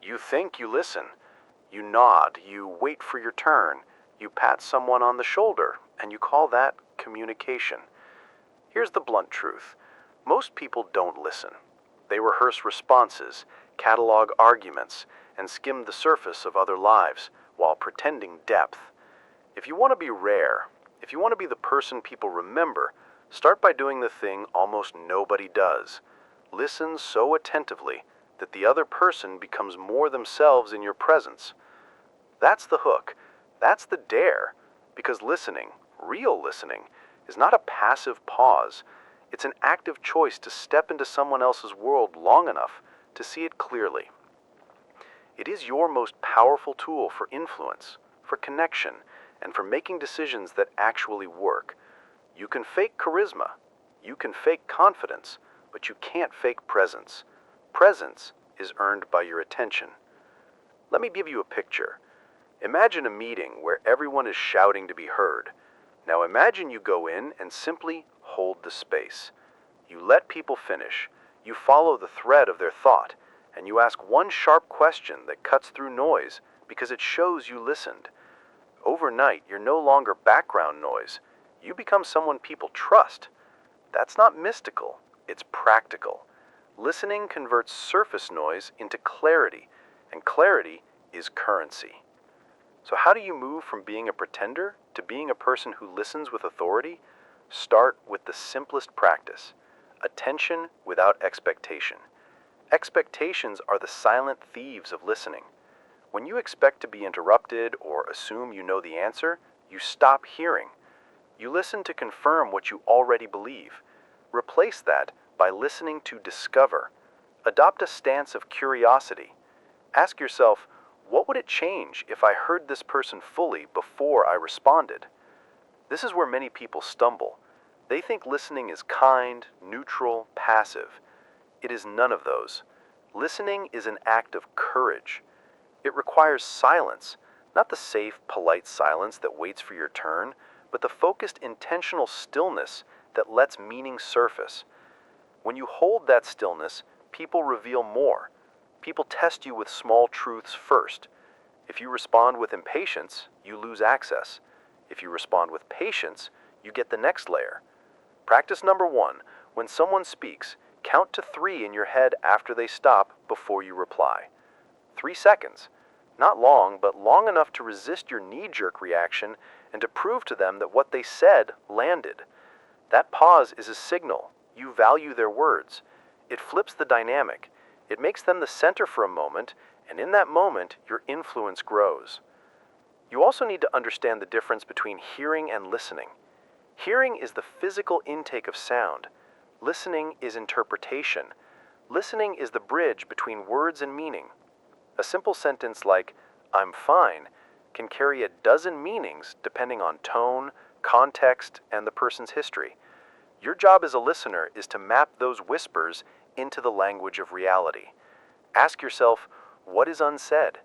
You think you listen. You nod, you wait for your turn, you pat someone on the shoulder, and you call that communication. Here's the blunt truth. Most people don't listen. They rehearse responses, catalog arguments, and skim the surface of other lives while pretending depth. If you want to be rare, if you want to be the person people remember, start by doing the thing almost nobody does. Listen so attentively that the other person becomes more themselves in your presence. That's the hook. That's the dare. Because listening, real listening, is not a passive pause. It's an active choice to step into someone else's world long enough to see it clearly. It is your most powerful tool for influence, for connection, and for making decisions that actually work. You can fake charisma, you can fake confidence, but you can't fake presence. Presence is earned by your attention. Let me give you a picture. Imagine a meeting where everyone is shouting to be heard. Now imagine you go in and simply hold the space. You let people finish. You follow the thread of their thought, and you ask one sharp question that cuts through noise because it shows you listened. Overnight, you're no longer background noise. You become someone people trust. That's not mystical, it's practical. Listening converts surface noise into clarity, and clarity is currency. So how do you move from being a pretender to being a person who listens with authority? Start with the simplest practice: attention without expectation. Expectations are the silent thieves of listening. When you expect to be interrupted or assume you know the answer, you stop hearing. You listen to confirm what you already believe. Replace that by listening to discover. Adopt a stance of curiosity. Ask yourself, what would it change if I heard this person fully before I responded? This is where many people stumble. They think listening is kind, neutral, passive. It is none of those. Listening is an act of courage. It requires silence, not the safe, polite silence that waits for your turn, but the focused, intentional stillness that lets meaning surface. When you hold that stillness, people reveal more. People test you with small truths first. If you respond with impatience, you lose access. If you respond with patience, you get the next layer. Practice number 1. When someone speaks, count to 3 in your head after they stop before you reply. 3 seconds. Not long, but long enough to resist your knee-jerk reaction and to prove to them that what they said landed. That pause is a signal. You value their words. It flips the dynamic. It makes them the center for a moment, and in that moment, your influence grows. You also need to understand the difference between hearing and listening. Hearing is the physical intake of sound. Listening is interpretation. Listening is the bridge between words and meaning. A simple sentence like, "I'm fine," can carry a dozen meanings depending on tone, context, and the person's history. Your job as a listener is to map those whispers into the language of reality. Ask yourself, what is unsaid?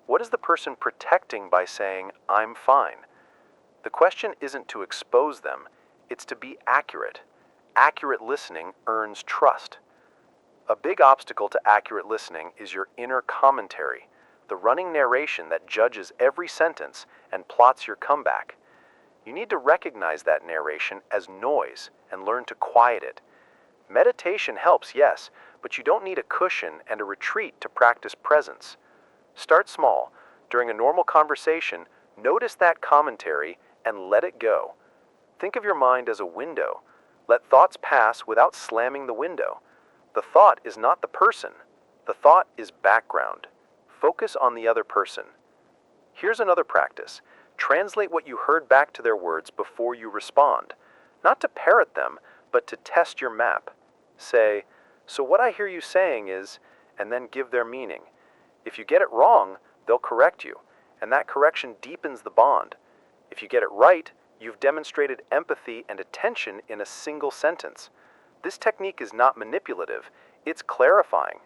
What is the person protecting by saying, "I'm fine"? The question isn't to expose them, it's to be accurate. Accurate listening earns trust. A big obstacle to accurate listening is your inner commentary, the running narration that judges every sentence and plots your comeback. You need to recognize that narration as noise and learn to quiet it. Meditation helps, yes, but you don't need a cushion and a retreat to practice presence. Start small. During a normal conversation, notice that commentary and let it go. Think of your mind as a window. Let thoughts pass without slamming the window. The thought is not the person. The thought is background. Focus on the other person. Here's another practice. Translate what you heard back to their words before you respond. Not to parrot them, but to test your map. Say, "So what I hear you saying is," and then give their meaning. If you get it wrong, they'll correct you, and that correction deepens the bond. If you get it right, you've demonstrated empathy and attention in a single sentence. This technique is not manipulative, it's clarifying.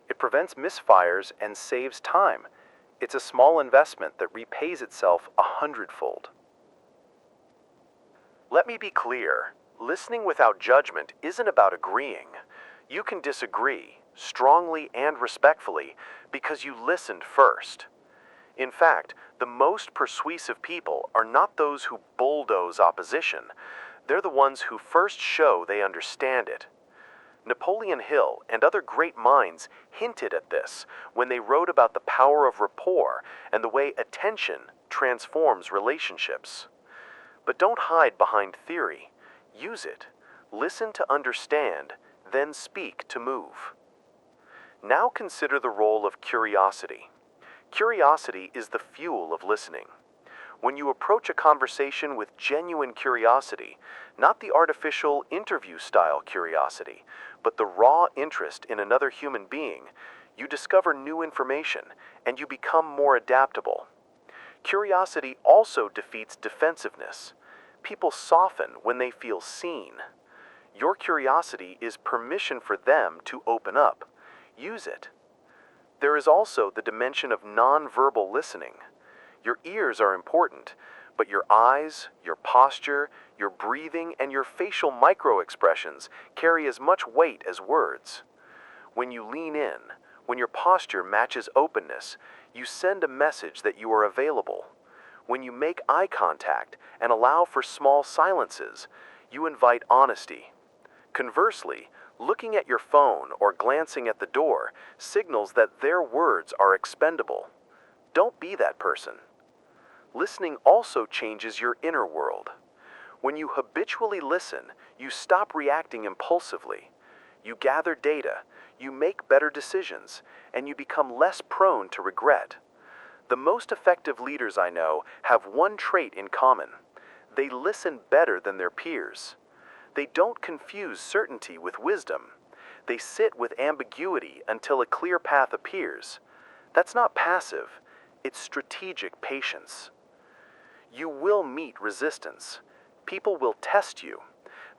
It prevents misfires and saves time. It's a small investment that repays itself 100-fold. Let me be clear. Listening without judgment isn't about agreeing. You can disagree, strongly and respectfully, because you listened first. In fact, the most persuasive people are not those who bulldoze opposition. They're the ones who first show they understand it. Napoleon Hill and other great minds hinted at this when they wrote about the power of rapport and the way attention transforms relationships. But don't hide behind theory. Use it. Listen to understand, then speak to move. Now consider the role of curiosity. Curiosity is the fuel of listening. When you approach a conversation with genuine curiosity, not the artificial interview-style curiosity, but the raw interest in another human being, you discover new information and you become more adaptable. Curiosity also defeats defensiveness. People soften when they feel seen. Your curiosity is permission for them to open up. Use it. There is also the dimension of non-verbal listening. Your ears are important, but your eyes, your posture, your breathing, and your facial micro-expressions carry as much weight as words. When you lean in, when your posture matches openness, you send a message that you are available. When you make eye contact and allow for small silences, you invite honesty. Conversely, looking at your phone or glancing at the door signals that their words are expendable. Don't be that person. Listening also changes your inner world. When you habitually listen, you stop reacting impulsively. You gather data, you make better decisions, and you become less prone to regret. The most effective leaders I know have one trait in common. They listen better than their peers. They don't confuse certainty with wisdom. They sit with ambiguity until a clear path appears. That's not passive, it's strategic patience. You will meet resistance. People will test you.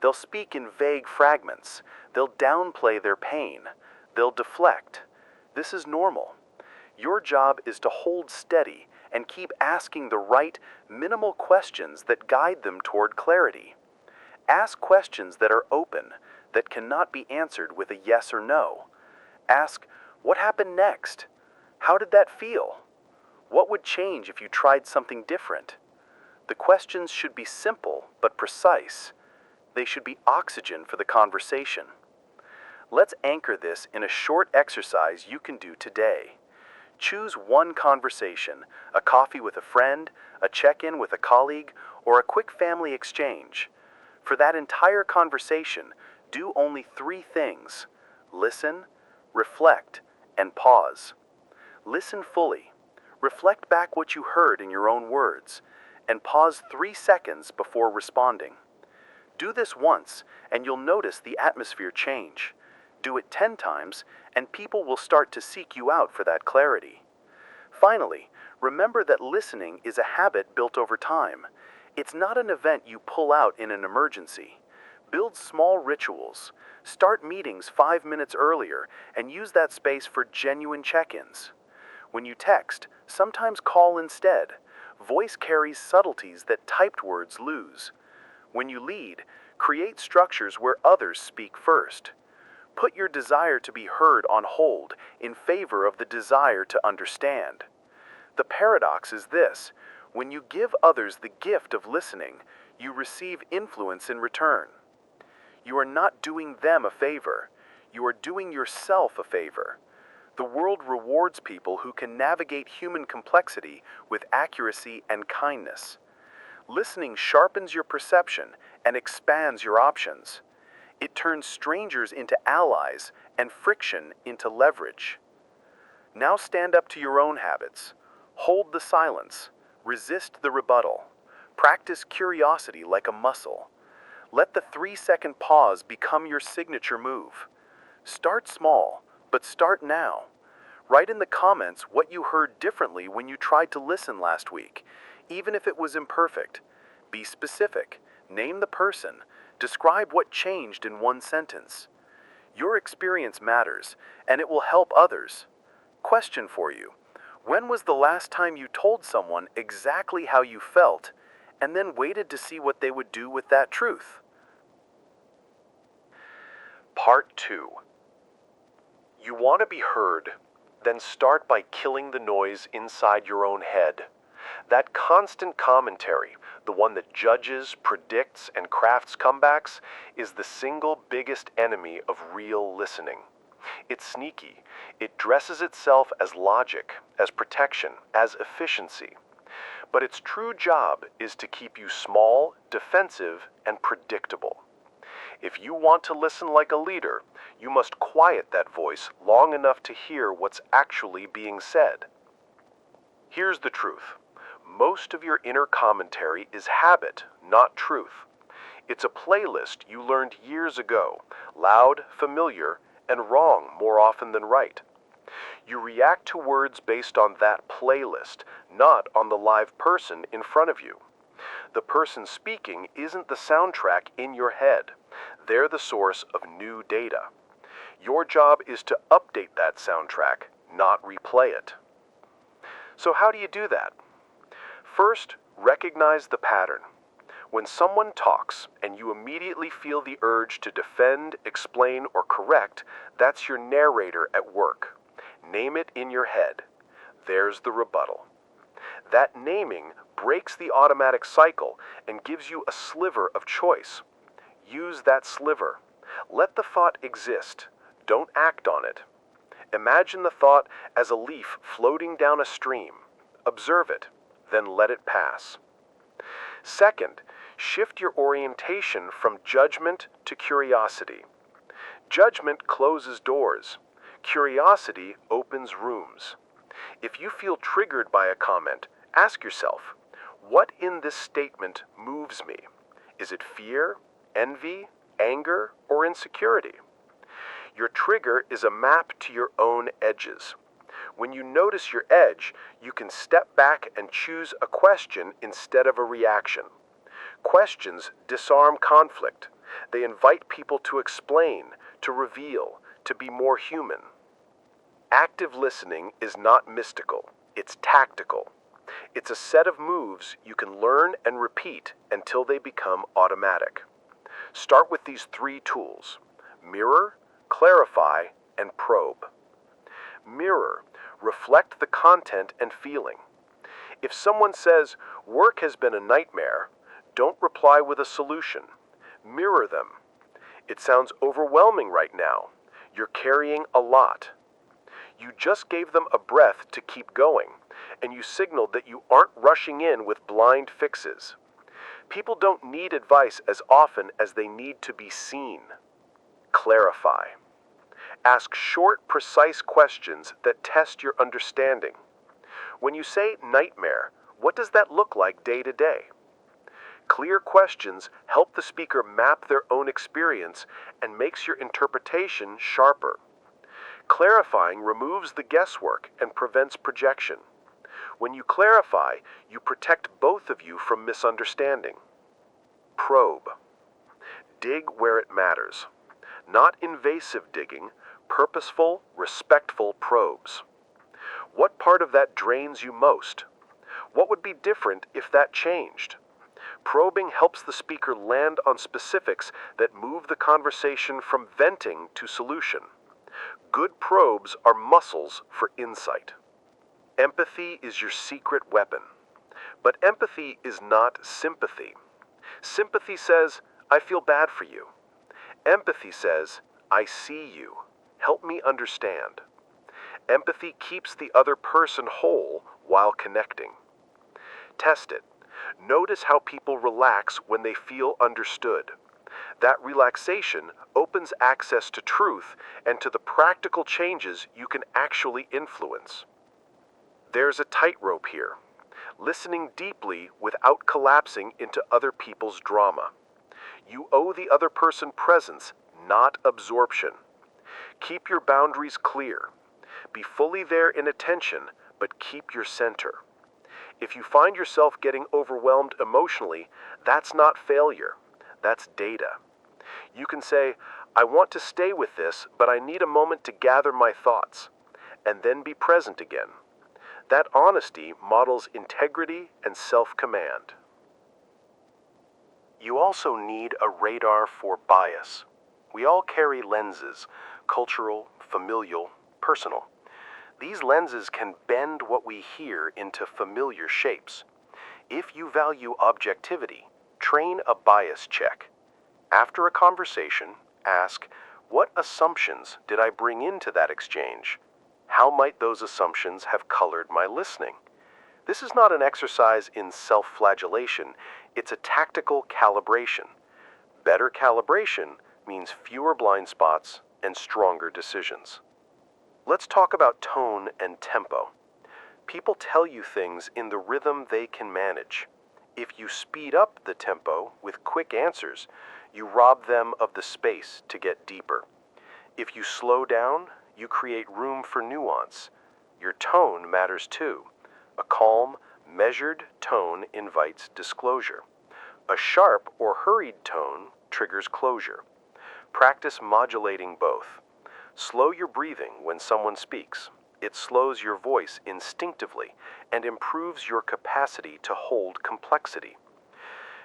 They'll speak in vague fragments. They'll downplay their pain. They'll deflect. This is normal. Your job is to hold steady and keep asking the right, minimal questions that guide them toward clarity. Ask questions that are open, that cannot be answered with a yes or no. Ask, what happened next? How did that feel? What would change if you tried something different? The questions should be simple but precise. They should be oxygen for the conversation. Let's anchor this in a short exercise you can do today. Choose one conversation, a coffee with a friend, a check-in with a colleague, or a quick family exchange. For that entire conversation, do only 3 things: listen, reflect, and pause. Listen fully. Reflect back what you heard in your own words, and pause 3 seconds before responding. Do this once, and you'll notice the atmosphere change. Do it 10 times, and people will start to seek you out for that clarity. Finally, remember that listening is a habit built over time. It's not an event you pull out in an emergency. Build small rituals. Start meetings 5 minutes earlier, and use that space for genuine check-ins. When you text, sometimes call instead. Voice carries subtleties that typed words lose. When you lead, create structures where others speak first. Put your desire to be heard on hold in favor of the desire to understand. The paradox is this: when you give others the gift of listening, you receive influence in return. You are not doing them a favor. You are doing yourself a favor. The world rewards people who can navigate human complexity with accuracy and kindness. Listening sharpens your perception and expands your options. It turns strangers into allies and friction into leverage. Now stand up to your own habits. Hold the silence. Resist the rebuttal. Practice curiosity like a muscle. Let the 3-second pause become your signature move. Start small, but start now. Write in the comments what you heard differently when you tried to listen last week, even if it was imperfect. Be specific. Name the person. Describe what changed in 1 sentence. Your experience matters, and it will help others. Question for you: when was the last time you told someone exactly how you felt, and then waited to see what they would do with that truth? Part 2. You want to be heard? Then start by killing the noise inside your own head. That constant commentary, the one that judges, predicts, and crafts comebacks, is the single biggest enemy of real listening. It's sneaky. It dresses itself as logic, as protection, as efficiency. But its true job is to keep you small, defensive, and predictable. If you want to listen like a leader, you must quiet that voice long enough to hear what's actually being said. Here's the truth. Most of your inner commentary is habit, not truth. It's a playlist you learned years ago, loud, familiar, and wrong more often than right. You react to words based on that playlist, not on the live person in front of you. The person speaking isn't the soundtrack in your head. They're the source of new data. Your job is to update that soundtrack, not replay it. So how do you do that? First, recognize the pattern. When someone talks and you immediately feel the urge to defend, explain, or correct, that's your narrator at work. Name it in your head. There's the rebuttal. That naming breaks the automatic cycle and gives you a sliver of choice. Use that sliver. Let the thought exist. Don't act on it. Imagine the thought as a leaf floating down a stream. Observe it, then let it pass. Second, shift your orientation from judgment to curiosity. Judgment closes doors. Curiosity opens rooms. If you feel triggered by a comment, ask yourself, what in this statement moves me? Is it fear, envy, anger, or insecurity? Your trigger is a map to your own edges. When you notice your edge, you can step back and choose a question instead of a reaction. Questions disarm conflict. They invite people to explain, to reveal, to be more human. Active listening is not mystical, it's tactical. It's a set of moves you can learn and repeat until they become automatic. Start with these 3 tools: mirror, clarify, and probe. Mirror, reflect the content and feeling. If someone says, "Work has been a nightmare," don't reply with a solution. Mirror them. "It sounds overwhelming right now. You're carrying a lot." You just gave them a breath to keep going, and you signaled that you aren't rushing in with blind fixes. People don't need advice as often as they need to be seen. Clarify. Ask short, precise questions that test your understanding. When you say nightmare, what does that look like day to day? Clear questions help the speaker map their own experience and makes your interpretation sharper. Clarifying removes the guesswork and prevents projection. When you clarify, you protect both of you from misunderstanding. Probe. Dig where it matters. Not invasive digging, purposeful, respectful probes. What part of that drains you most? What would be different if that changed? Probing helps the speaker land on specifics that move the conversation from venting to solution. Good probes are muscles for insight. Empathy is your secret weapon. But empathy is not sympathy. Sympathy says, "I feel bad for you." Empathy says, "I see you. Help me understand." Empathy keeps the other person whole while connecting. Test it. Notice how people relax when they feel understood. That relaxation opens access to truth and to the practical changes you can actually influence. There's a tightrope here. Listening deeply without collapsing into other people's drama. You owe the other person presence, not absorption. Keep your boundaries clear. Be fully there in attention, but keep your center. If you find yourself getting overwhelmed emotionally, that's not failure. That's data. You can say, "I want to stay with this, but I need a moment to gather my thoughts," and then be present again. That honesty models integrity and self-command. You also need a radar for bias. We all carry lenses, cultural, familial, personal. These lenses can bend what we hear into familiar shapes. If you value objectivity, train a bias check. After a conversation, ask, what assumptions did I bring into that exchange? How might those assumptions have colored my listening? This is not an exercise in self-flagellation, it's a tactical calibration. Better calibration means fewer blind spots and stronger decisions. Let's talk about tone and tempo. People tell you things in the rhythm they can manage. If you speed up the tempo with quick answers, you rob them of the space to get deeper. If you slow down, you create room for nuance. Your tone matters too. A calm, measured tone invites disclosure. A sharp or hurried tone triggers closure. Practice modulating both. Slow your breathing when someone speaks. It slows your voice instinctively and improves your capacity to hold complexity.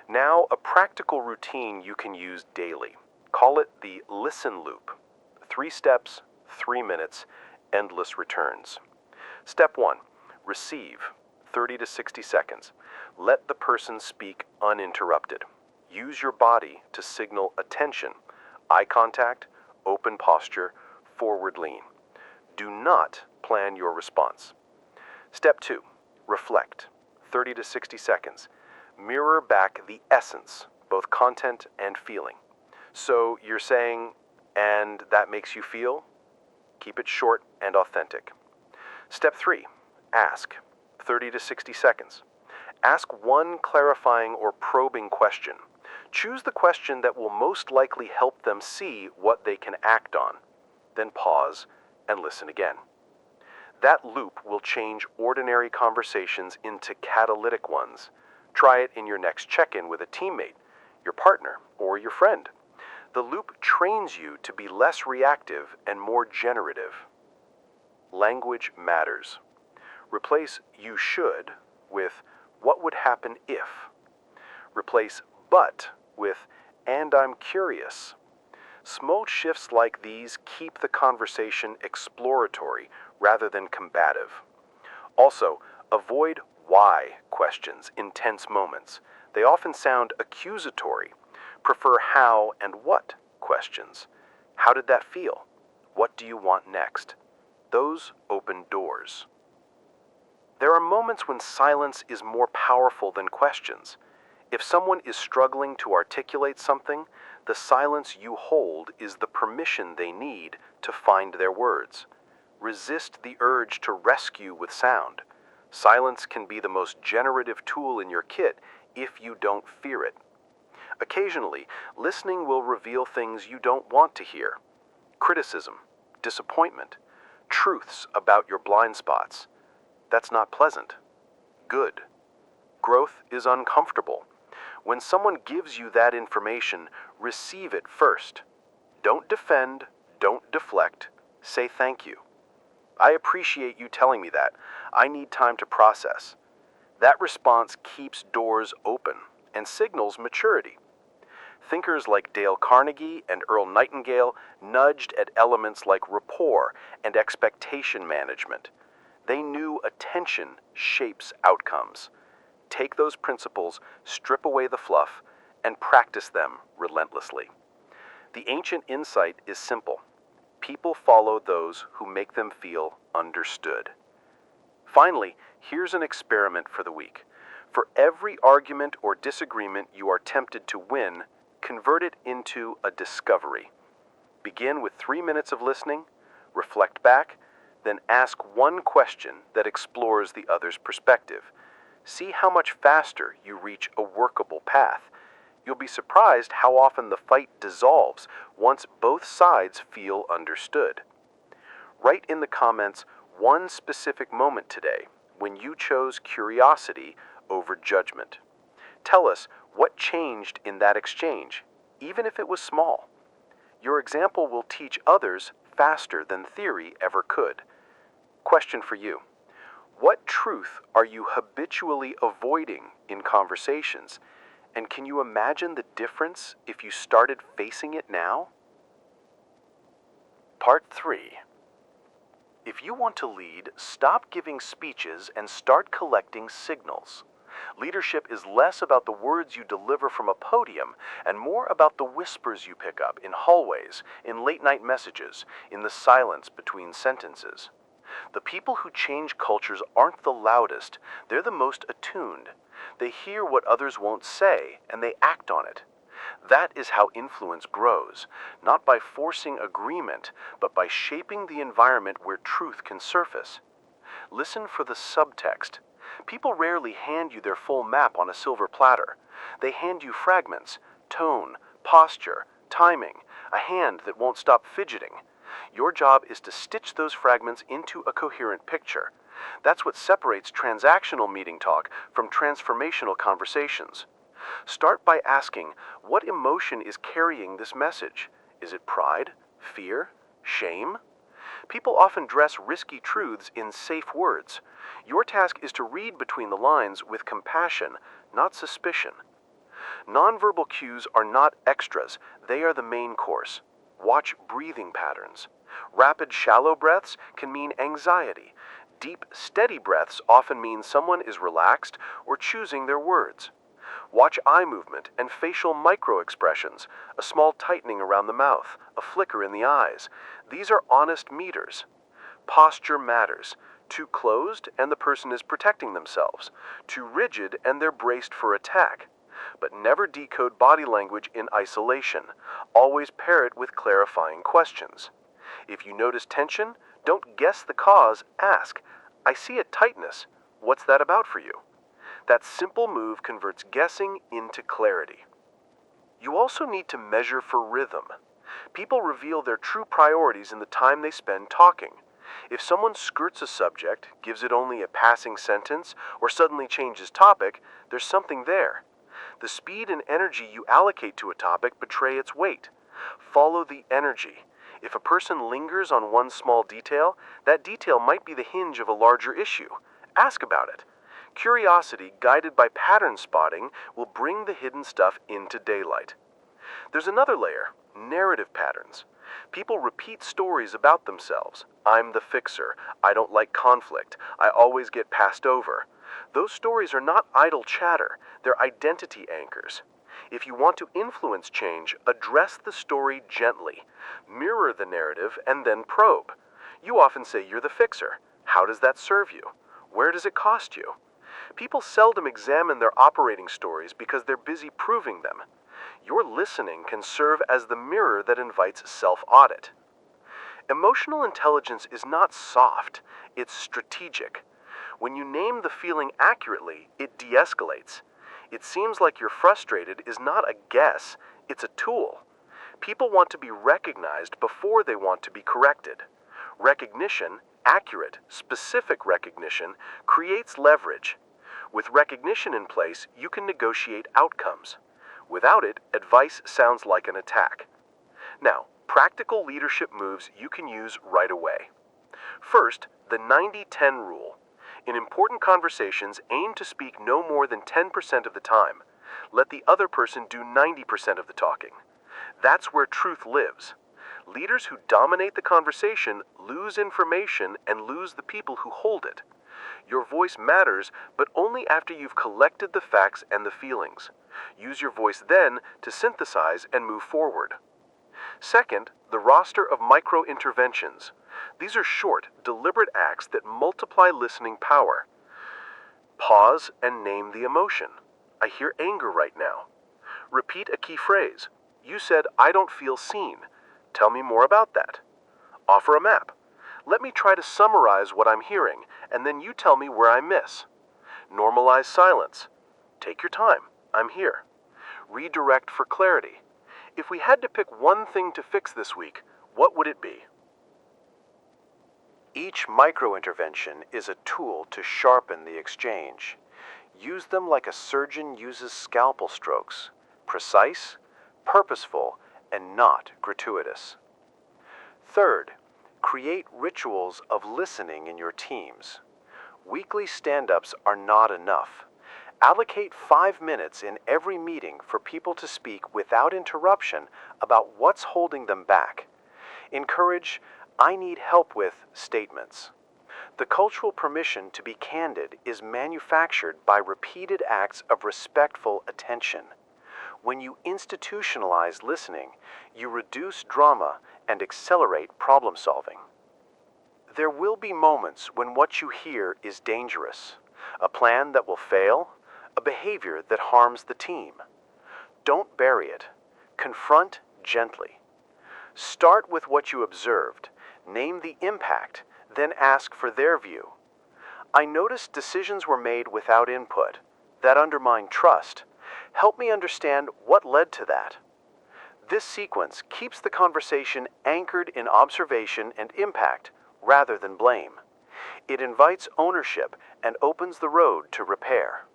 Now, a practical routine you can use daily. Call it the listen loop. 3 steps, 3 minutes, endless returns. Step 1. Receive, 30 to 60 seconds. Let the person speak uninterrupted. Use your body to signal attention, eye contact, open posture, forward lean. Do not plan your response. Step 2. Reflect, 30 to 60 seconds. Mirror back the essence, both content and feeling. So you're saying, and that makes you feel? Keep it short and authentic. Step 3. Ask, 30 to 60 seconds. Ask one clarifying or probing question. Choose the question that will most likely help them see what they can act on. Then pause and listen again. That loop will change ordinary conversations into catalytic ones. Try it in your next check-in with a teammate, your partner, or your friend. The loop trains you to be less reactive and more generative. Language matters. Replace "you should" with "what would happen if." Replace "but" with "and I'm curious." Small shifts like these keep the conversation exploratory rather than combative. Also, avoid why questions in tense moments. They often sound accusatory. Prefer how and what questions. How did that feel? What do you want next? Those open doors. There are moments when silence is more powerful than questions. If someone is struggling to articulate something, the silence you hold is the permission they need to find their words. Resist the urge to rescue with sound. Silence can be the most generative tool in your kit if you don't fear it. Occasionally, listening will reveal things you don't want to hear. Criticism, disappointment, truths about your blind spots. That's not pleasant. Good. Growth is uncomfortable. When someone gives you that information, receive it first. Don't defend, don't deflect. Say thank you. I appreciate you telling me that. I need time to process. That response keeps doors open and signals maturity. Thinkers like Dale Carnegie and Earl Nightingale nudged at elements like rapport and expectation management. They knew attention shapes outcomes. Take those principles, strip away the fluff, and practice them relentlessly. The ancient insight is simple. People follow those who make them feel understood. Finally, here's an experiment for the week. For every argument or disagreement you are tempted to win, convert it into a discovery. Begin with 3 minutes of listening, reflect back, then ask one question that explores the other's perspective. See how much faster you reach a workable path. You'll be surprised how often the fight dissolves once both sides feel understood. Write in the comments one specific moment today when you chose curiosity over judgment. Tell us what changed in that exchange, even if it was small. Your example will teach others faster than theory ever could. Question for you. What truth are you habitually avoiding in conversations? And can you imagine the difference if you started facing it now? Part 3. If you want to lead, stop giving speeches and start collecting signals. Leadership is less about the words you deliver from a podium and more about the whispers you pick up in hallways, in late-night messages, in the silence between sentences. The people who change cultures aren't the loudest, they're the most attuned. They hear what others won't say, and they act on it. That is how influence grows, not by forcing agreement, but by shaping the environment where truth can surface. Listen for the subtext. People rarely hand you their full map on a silver platter. They hand you fragments, tone, posture, timing, a hand that won't stop fidgeting. Your job is to stitch those fragments into a coherent picture. That's what separates transactional meeting talk from transformational conversations. Start by asking, what emotion is carrying this message? Is it pride, fear, shame? People often dress risky truths in safe words. Your task is to read between the lines with compassion, not suspicion. Nonverbal cues are not extras, they are the main course. Watch breathing patterns. Rapid, shallow breaths can mean anxiety. Deep, steady breaths often mean someone is relaxed or choosing their words. Watch eye movement and facial micro-expressions, a small tightening around the mouth, a flicker in the eyes. These are honest meters. Posture matters. Too closed and the person is protecting themselves. Too rigid and they're braced for attack. But never decode body language in isolation. Always pair it with clarifying questions. If you notice tension, don't guess the cause, ask, I see a tightness. What's that about for you? That simple move converts guessing into clarity. You also need to measure for rhythm. People reveal their true priorities in the time they spend talking. If someone skirts a subject, gives it only a passing sentence, or suddenly changes topic, there's something there. The speed and energy you allocate to a topic betray its weight. Follow the energy. If a person lingers on one small detail, that detail might be the hinge of a larger issue. Ask about it. Curiosity, guided by pattern spotting, will bring the hidden stuff into daylight. There's another layer, narrative patterns. People repeat stories about themselves. I'm the fixer. I don't like conflict. I always get passed over. Those stories are not idle chatter. They're identity anchors. If you want to influence change, address the story gently. Mirror the narrative and then probe. You often say you're the fixer. How does that serve you? Where does it cost you? People seldom examine their operating stories because they're busy proving them. Your listening can serve as the mirror that invites self-audit. Emotional intelligence is not soft, it's strategic. When you name the feeling accurately, it de-escalates. It seems like you're frustrated is not a guess, it's a tool. People want to be recognized before they want to be corrected. Recognition, accurate, specific recognition, creates leverage. With recognition in place, you can negotiate outcomes. Without it, advice sounds like an attack. Now, practical leadership moves you can use right away. First, the 90-10 rule. In important conversations, aim to speak no more than 10% of the time. Let the other person do 90% of the talking. That's where truth lives. Leaders who dominate the conversation lose information and lose the people who hold it. Your voice matters, but only after you've collected the facts and the feelings. Use your voice then to synthesize and move forward. Second, the roster of micro-interventions. These are short, deliberate acts that multiply listening power. Pause and name the emotion. I hear anger right now. Repeat a key phrase. You said, I don't feel seen. Tell me more about that. Offer a map. Let me try to summarize what I'm hearing, and then you tell me where I miss. Normalize silence. Take your time. I'm here. Redirect for clarity. If we had to pick one thing to fix this week, what would it be? Each micro-intervention is a tool to sharpen the exchange. Use them like a surgeon uses scalpel strokes. Precise, purposeful, and not gratuitous. Third, create rituals of listening in your teams. Weekly stand-ups are not enough. Allocate 5 minutes in every meeting for people to speak without interruption about what's holding them back. Encourage, I need help with statements. The cultural permission to be candid is manufactured by repeated acts of respectful attention. When you institutionalize listening, you reduce drama and accelerate problem solving. There will be moments when what you hear is dangerous, a plan that will fail, a behavior that harms the team. Don't bury it. Confront gently. Start with what you observed, name the impact, then ask for their view. I noticed decisions were made without input. That undermined trust. Help me understand what led to that. This sequence keeps the conversation anchored in observation and impact rather than blame. It invites ownership and opens the road to repair.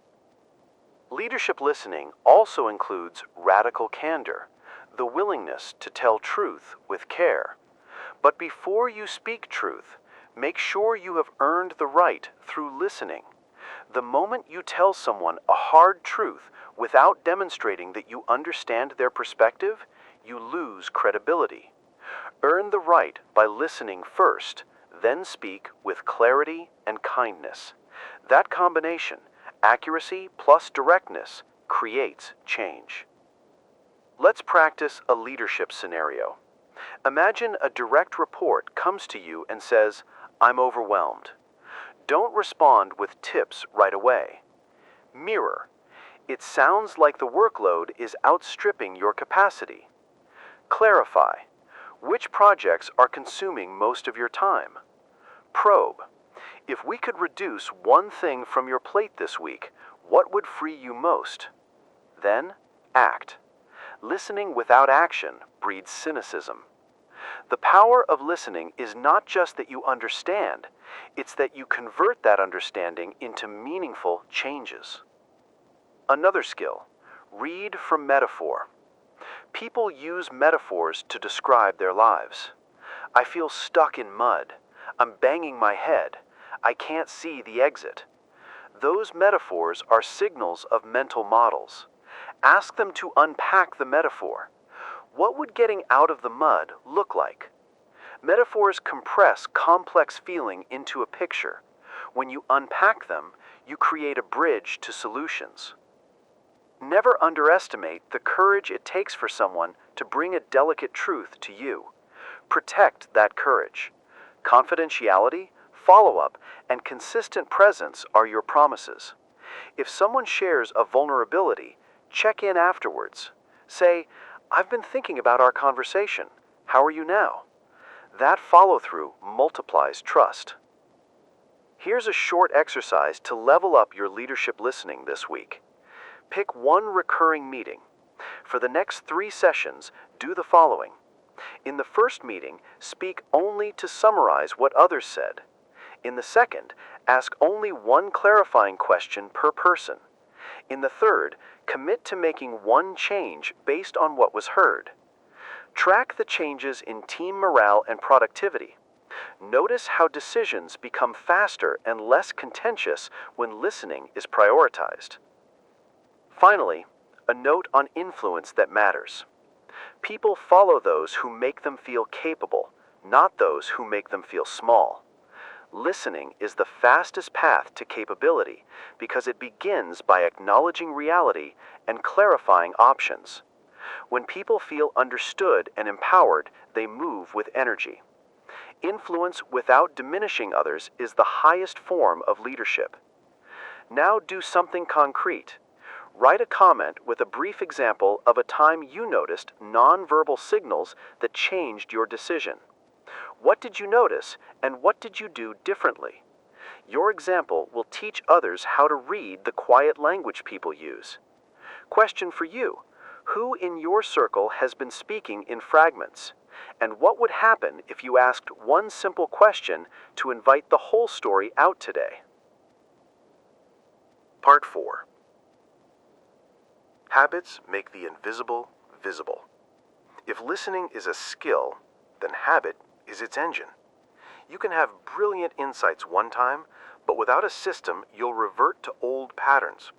Leadership listening also includes radical candor, the willingness to tell truth with care. But before you speak truth, make sure you have earned the right through listening. The moment you tell someone a hard truth without demonstrating that you understand their perspective, you lose credibility. Earn the right by listening first, then speak with clarity and kindness. That combination, accuracy plus directness, creates change. Let's practice a leadership scenario. Imagine a direct report comes to you and says, "I'm overwhelmed." Don't respond with tips right away. Mirror. It sounds like the workload is outstripping your capacity. Clarify. Which projects are consuming most of your time? Probe. If we could reduce one thing from your plate this week, what would free you most? Then, act. Listening without action breeds cynicism. The power of listening is not just that you understand, it's that you convert that understanding into meaningful changes. Another skill, read from metaphor. People use metaphors to describe their lives. I feel stuck in mud. I'm banging my head. I can't see the exit. Those metaphors are signals of mental models. Ask them to unpack the metaphor. What would getting out of the mud look like? Metaphors compress complex feeling into a picture. When you unpack them, you create a bridge to solutions. Never underestimate the courage it takes for someone to bring a delicate truth to you. Protect that courage. Confidentiality, follow-up, and consistent presence are your promises. If someone shares a vulnerability, check in afterwards. Say, "I've been thinking about our conversation. How are you now?" That follow-through multiplies trust. Here's a short exercise to level up your leadership listening this week. Pick one recurring meeting. For the next 3 sessions, do the following. In the first meeting, speak only to summarize what others said. In the second, ask only one clarifying question per person. In the third, commit to making one change based on what was heard. Track the changes in team morale and productivity. Notice how decisions become faster and less contentious when listening is prioritized. Finally, a note on influence that matters. People follow those who make them feel capable, not those who make them feel small. Listening is the fastest path to capability because it begins by acknowledging reality and clarifying options. When people feel understood and empowered, they move with energy. Influence without diminishing others is the highest form of leadership. Now do something concrete. Write a comment with a brief example of a time you noticed nonverbal signals that changed your decision. What did you notice, and what did you do differently? Your example will teach others how to read the quiet language people use. Question for you: who in your circle has been speaking in fragments? And what would happen if you asked one simple question to invite the whole story out today? Part 4. Habits make the invisible visible. If listening is a skill, then habit is its engine. You can have brilliant insights one time, but without a system, you'll revert to old patterns.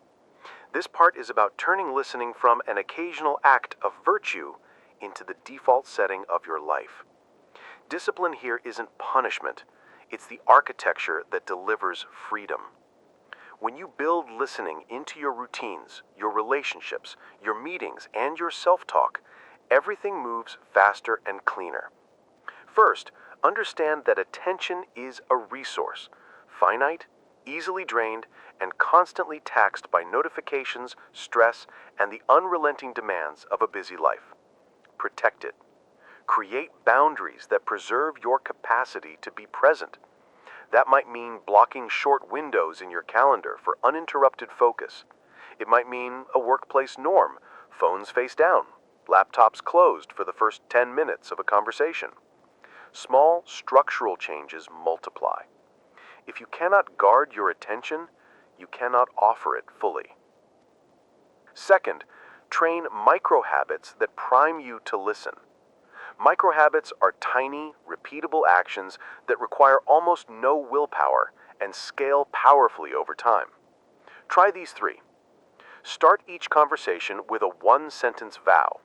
This part is about turning listening from an occasional act of virtue into the default setting of your life. Discipline here isn't punishment. It's the architecture that delivers freedom. When you build listening into your routines, your relationships, your meetings, and your self-talk, everything moves faster and cleaner. First, understand that attention is a resource, finite, easily drained, and constantly taxed by notifications, stress, and the unrelenting demands of a busy life. Protect it. Create boundaries that preserve your capacity to be present. That might mean blocking short windows in your calendar for uninterrupted focus. It might mean a workplace norm, phones face down, laptops closed for the first 10 minutes of a conversation. Small structural changes multiply. If you cannot guard your attention, you cannot offer it fully. Second, train micro-habits that prime you to listen. Micro-habits are tiny, repeatable actions that require almost no willpower and scale powerfully over time. Try these 3. Start each conversation with a one-sentence vow.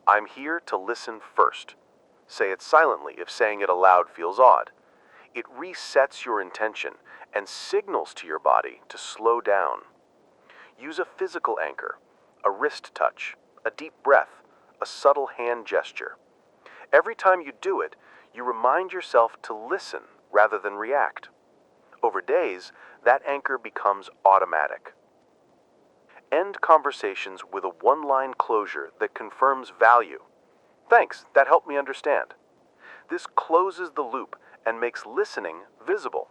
I'm here to listen first. Say it silently if saying it aloud feels odd. It resets your intention and signals to your body to slow down. Use a physical anchor, a wrist touch, a deep breath, a subtle hand gesture. Every time you do it, you remind yourself to listen rather than react. Over days, that anchor becomes automatic. End conversations with a one-line closure that confirms value. Thanks, that helped me understand. This closes the loop and makes listening visible.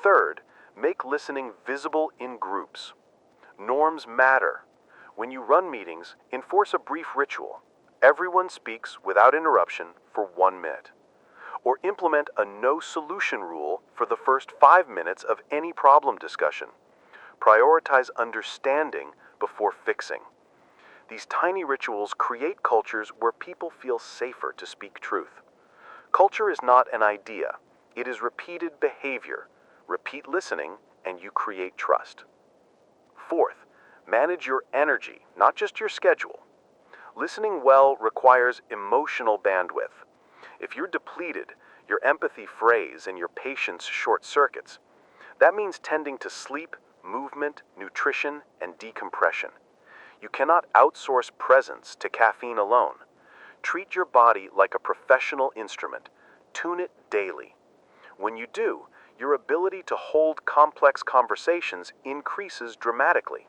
Third, make listening visible in groups. Norms matter. When you run meetings, enforce a brief ritual. Everyone speaks without interruption for 1 minute. Or implement a no-solution rule for the first 5 minutes of any problem discussion. Prioritize understanding before fixing. These tiny rituals create cultures where people feel safer to speak truth. Culture is not an idea. It is repeated behavior. Repeat listening, and you create trust. Fourth, manage your energy, not just your schedule. Listening well requires emotional bandwidth. If you're depleted, your empathy frays and your patience short circuits. That means tending to sleep, movement, nutrition, and decompression. You cannot outsource presence to caffeine alone. Treat your body like a professional instrument. Tune it daily. When you do, your ability to hold complex conversations increases dramatically.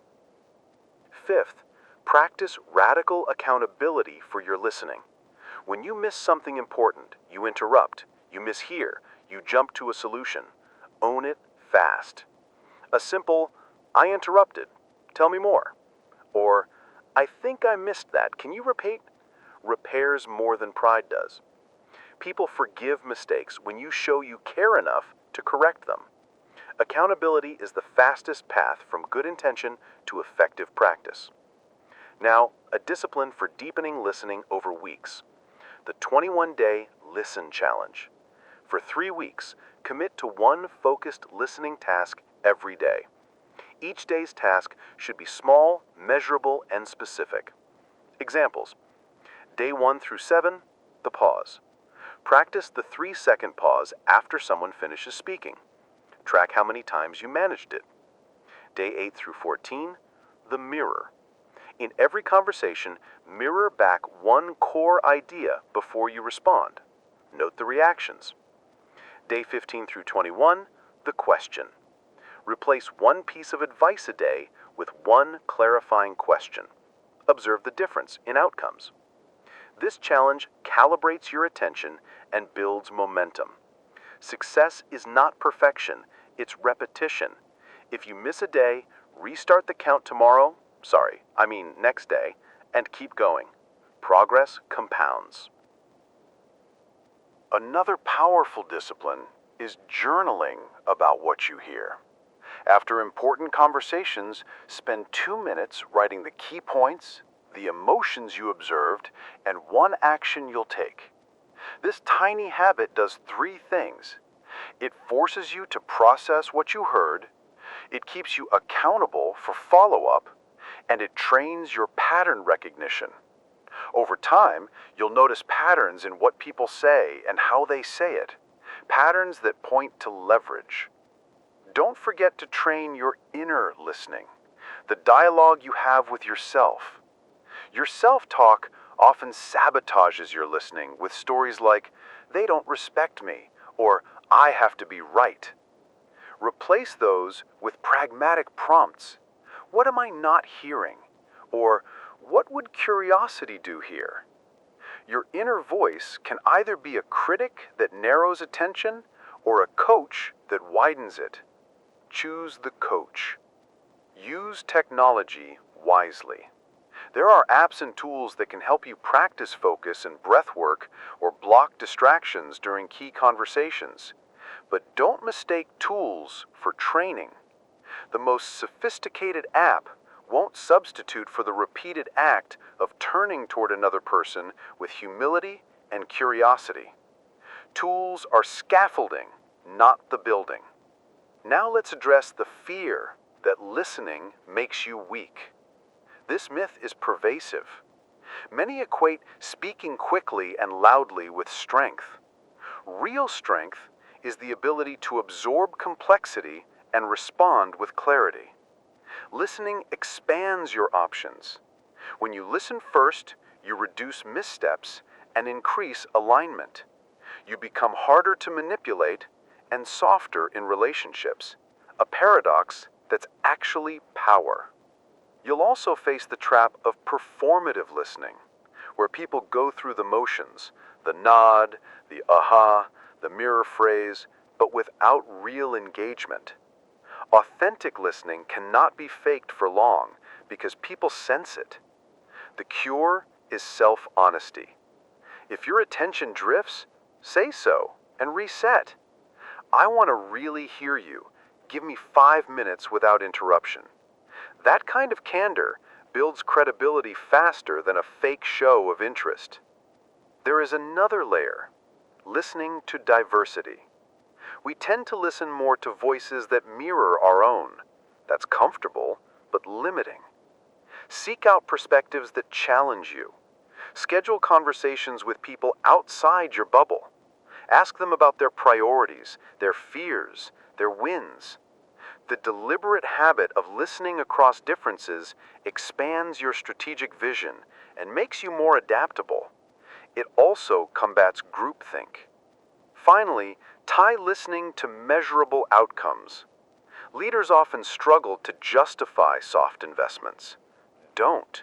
Fifth, practice radical accountability for your listening. When you miss something important, you interrupt, you mishear, you jump to a solution. Own it fast. A simple, I interrupted, tell me more. Or, I think I missed that, can you repeat? Repairs more than pride does. People forgive mistakes when you show you care enough to correct them. Accountability is the fastest path from good intention to effective practice. Now, a discipline for deepening listening over weeks. The 21-day Listen Challenge. For 3 weeks, commit to one focused listening task every day. Each day's task should be small, measurable, and specific. Examples. Day 1 through 7, the pause. Practice the 3-second pause after someone finishes speaking. Track how many times you managed it. Day 8 through 14, the mirror. In every conversation, mirror back one core idea before you respond. Note the reactions. Day 15 through 21, the question. Replace one piece of advice a day with one clarifying question. Observe the difference in outcomes. This challenge calibrates your attention and builds momentum. Success is not perfection, it's repetition. If you miss a day, restart the count next day, and keep going. Progress compounds. Another powerful discipline is journaling about what you hear. After important conversations, spend 2 minutes writing the key points, the emotions you observed, and one action you'll take. This tiny habit does 3 things. It forces you to process what you heard, it keeps you accountable for follow-up, and it trains your pattern recognition. Over time, you'll notice patterns in what people say and how they say it, patterns that point to leverage. Don't forget to train your inner listening, the dialogue you have with yourself. Your self-talk often sabotages your listening with stories like, "They don't respect me," or "I have to be right." Replace those with pragmatic prompts. What am I not hearing? Or what would curiosity do here? Your inner voice can either be a critic that narrows attention or a coach that widens it. Choose the coach. Use technology wisely. There are apps and tools that can help you practice focus and breath work or block distractions during key conversations. But don't mistake tools for training. The most sophisticated app won't substitute for the repeated act of turning toward another person with humility and curiosity. Tools are scaffolding, not the building. Now let's address the fear that listening makes you weak. This myth is pervasive. Many equate speaking quickly and loudly with strength. Real strength is the ability to absorb complexity and respond with clarity. Listening expands your options. When you listen first, you reduce missteps and increase alignment. You become harder to manipulate and softer in relationships, a paradox that's actually power. You'll also face the trap of performative listening, where people go through the motions, the nod, the aha, the mirror phrase, but without real engagement. Authentic listening cannot be faked for long because people sense it. The cure is self-honesty. If your attention drifts, say so and reset. I want to really hear you. Give me 5 minutes without interruption. That kind of candor builds credibility faster than a fake show of interest. There is another layer, listening to diversity. We tend to listen more to voices that mirror our own. That's comfortable, but limiting. Seek out perspectives that challenge you. Schedule conversations with people outside your bubble. Ask them about their priorities, their fears, their wins. The deliberate habit of listening across differences expands your strategic vision and makes you more adaptable. It also combats groupthink. Finally, tie listening to measurable outcomes. Leaders often struggle to justify soft investments. Don't.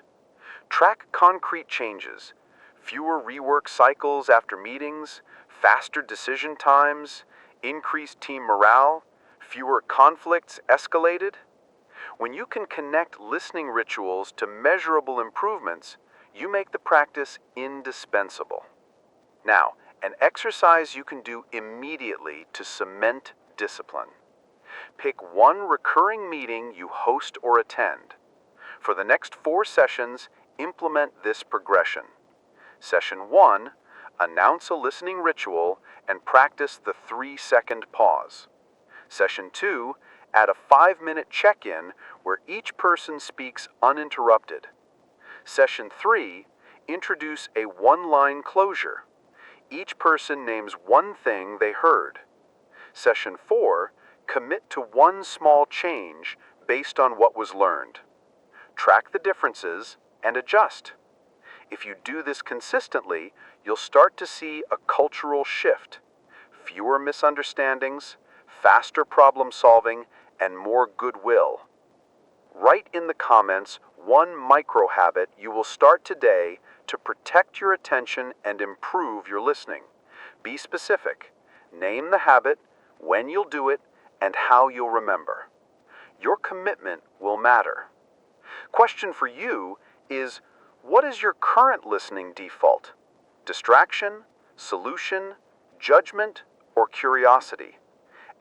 Track concrete changes, fewer rework cycles after meetings, faster decision times, increased team morale, fewer conflicts escalated. When you can connect listening rituals to measurable improvements, you make the practice indispensable. Now, an exercise you can do immediately to cement discipline. Pick one recurring meeting you host or attend. For the next 4 sessions, implement this progression. Session 1, announce a listening ritual and practice the 3-second pause. Session 2, add a 5-minute check-in where each person speaks uninterrupted. Session 3, introduce a 1-line closure. Each person names one thing they heard. Session 4, commit to one small change based on what was learned. Track the differences and adjust. If you do this consistently, you'll start to see a cultural shift. Fewer misunderstandings, faster problem solving, and more goodwill. Write in the comments one micro habit you will start today to protect your attention and improve your listening. Be specific. Name the habit, when you'll do it, and how you'll remember. Your commitment will matter. Question for you is, what is your current listening default? Distraction, solution, judgment, or curiosity?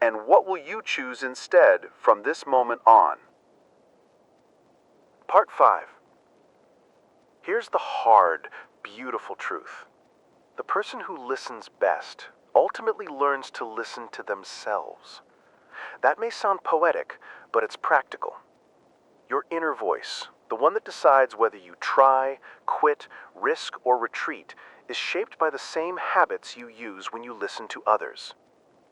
And what will you choose instead from this moment on? Part 5. Here's the hard, beautiful truth. The person who listens best ultimately learns to listen to themselves. That may sound poetic, but it's practical. Your inner voice, The one that decides whether you try, quit, risk, or retreat is shaped by the same habits you use when you listen to others.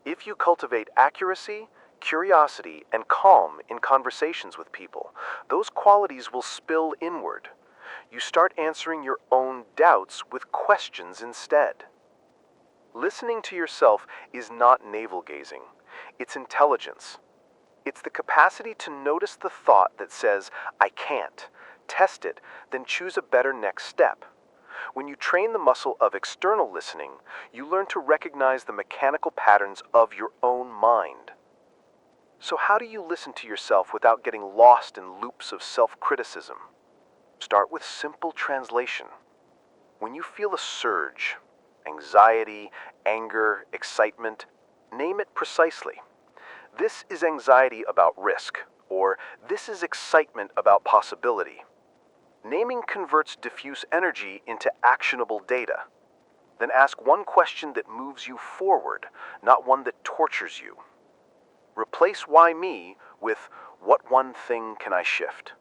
If you cultivate accuracy, curiosity, and calm in conversations with people, those qualities will spill inward. You start answering your own doubts with questions instead. Listening to yourself is not navel-gazing. It's intelligence. It's the capacity to notice the thought that says, "I can't." Test it, then choose a better next step. When you train the muscle of external listening, you learn to recognize the mechanical patterns of your own mind. So how do you listen to yourself without getting lost in loops of self-criticism? Start with simple translation. When you feel a surge, anxiety, anger, excitement, name it precisely. This is anxiety about risk, or this is excitement about possibility. Naming converts diffuse energy into actionable data. Then ask one question that moves you forward, not one that tortures you. Replace "why me" with "what one thing can I shift?"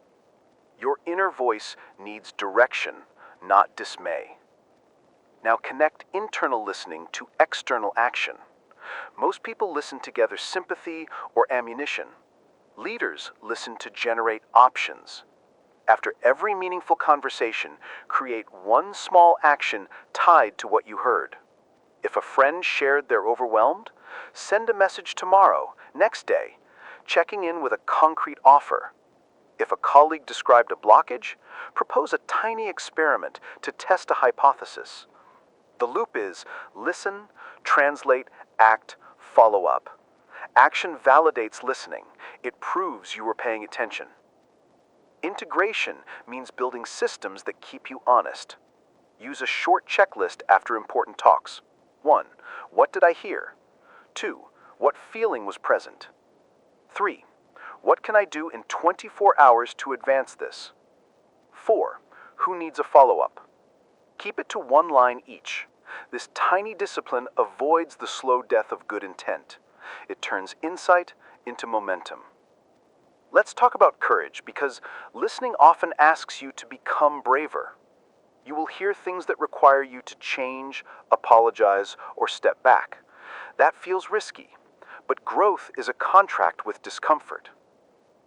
Your inner voice needs direction, not dismay. Now connect internal listening to external action. Most people listen to gather sympathy or ammunition. Leaders listen to generate options. After every meaningful conversation, create one small action tied to what you heard. If a friend shared they're overwhelmed, send a message tomorrow, next day, checking in with a concrete offer. If a colleague described a blockage, propose a tiny experiment to test a hypothesis. The loop is listen, translate, act, follow up. Action validates listening. It proves you were paying attention. Integration means building systems that keep you honest. Use a short checklist after important talks. 1. What did I hear? 2. What feeling was present? 3. What can I do in 24 hours to advance this? 4. Who needs a follow-up? Keep it to one line each. This tiny discipline avoids the slow death of good intent. It turns insight into momentum. Let's talk about courage, because listening often asks you to become braver. You will hear things that require you to change, apologize, or step back. That feels risky, but growth is a contract with discomfort.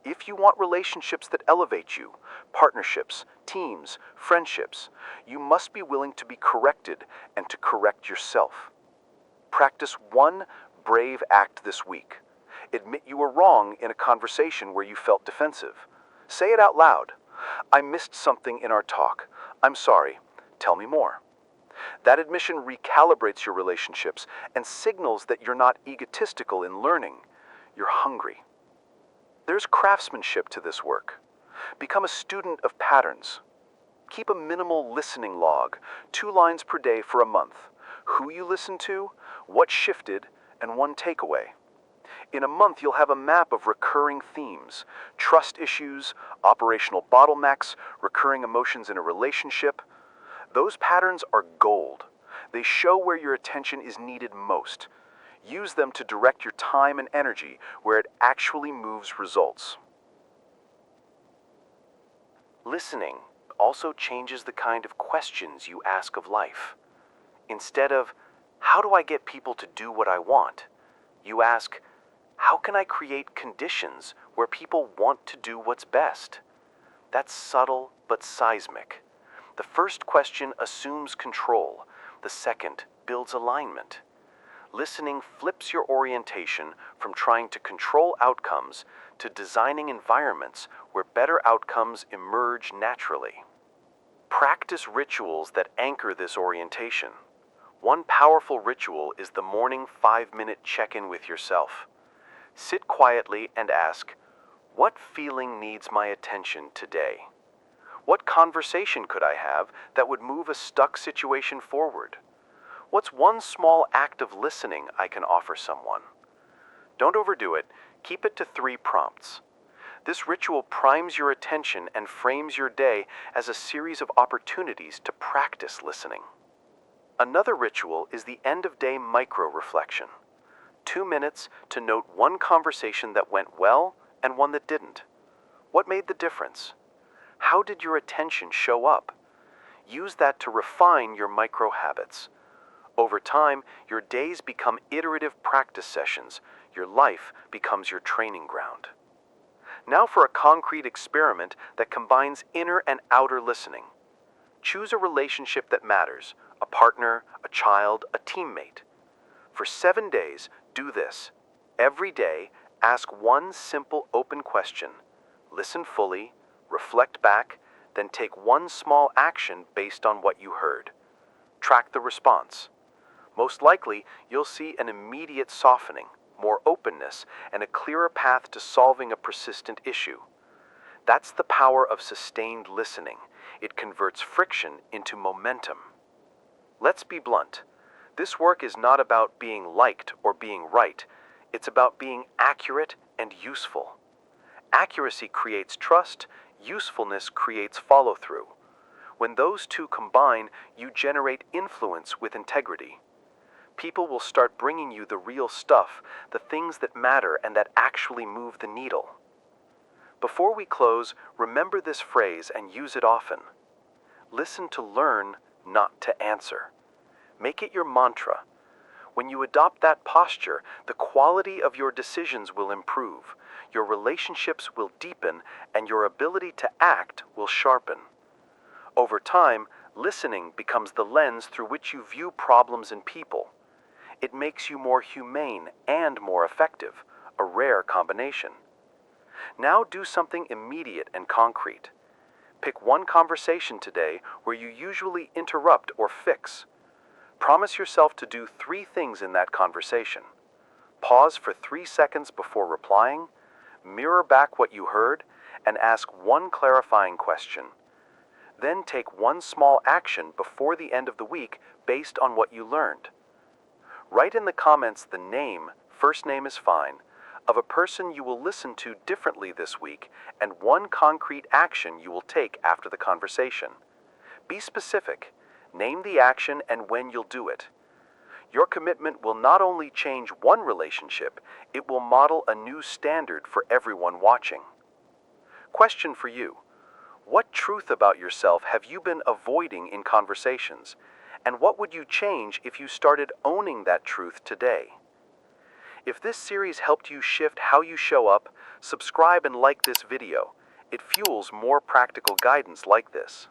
If you want relationships that elevate you, partnerships, teams, friendships, you must be willing to be corrected and to correct yourself. Practice one brave act this week. Admit you were wrong in a conversation where you felt defensive. Say it out loud. "I missed something in our talk. I'm sorry. Tell me more." That admission recalibrates your relationships and signals that you're not egotistical in learning. You're hungry. There's craftsmanship to this work. Become a student of patterns. Keep a minimal listening log, 2 lines per day for a month. Who you listened to, what shifted, and one takeaway. In a month, you'll have a map of recurring themes: trust issues, operational bottlenecks, recurring emotions in a relationship. Those patterns are gold. They show where your attention is needed most. Use them to direct your time and energy where it actually moves results. Listening also changes the kind of questions you ask of life. Instead of, "How do I get people to do what I want?" you ask, "How can I create conditions where people want to do what's best?" That's subtle but seismic. The first question assumes control. The second builds alignment. Listening flips your orientation from trying to control outcomes to designing environments where better outcomes emerge naturally. Practice rituals that anchor this orientation. One powerful ritual is the morning 5-minute check-in with yourself. Sit quietly and ask, "What feeling needs my attention today? What conversation could I have that would move a stuck situation forward? What's one small act of listening I can offer someone?" Don't overdo it. Keep it to 3 prompts. This ritual primes your attention and frames your day as a series of opportunities to practice listening. Another ritual is the end-of-day micro-reflection. 2 minutes to note one conversation that went well and one that didn't. What made the difference? How did your attention show up? Use that to refine your micro habits. Over time, your days become iterative practice sessions. Your life becomes your training ground. Now for a concrete experiment that combines inner and outer listening. Choose a relationship that matters, a partner, a child, a teammate. For 7 days, do this. Every day, ask one simple open question. Listen fully, reflect back, then take one small action based on what you heard. Track the response. Most likely, you'll see an immediate softening, more openness, and a clearer path to solving a persistent issue. That's the power of sustained listening. It converts friction into momentum. Let's be blunt. This work is not about being liked or being right. It's about being accurate and useful. Accuracy creates trust, usefulness creates follow-through. When those two combine, you generate influence with integrity. People will start bringing you the real stuff, the things that matter and that actually move the needle. Before we close, remember this phrase and use it often. Listen to learn, not to answer. Make it your mantra. When you adopt that posture, the quality of your decisions will improve, your relationships will deepen, and your ability to act will sharpen. Over time, listening becomes the lens through which you view problems and people. It makes you more humane and more effective, a rare combination. Now do something immediate and concrete. Pick one conversation today where you usually interrupt or fix. Promise yourself to do 3 things in that conversation. Pause for 3 seconds before replying, mirror back what you heard, and ask one clarifying question. Then take one small action before the end of the week based on what you learned. Write in the comments the name, first name is fine, of a person you will listen to differently this week and one concrete action you will take after the conversation. Be specific. Name the action and when you'll do it. Your commitment will not only change one relationship, it will model a new standard for everyone watching. Question for you. What truth about yourself have you been avoiding in conversations? And what would you change if you started owning that truth today? If this series helped you shift how you show up, subscribe and like this video. It fuels more practical guidance like this.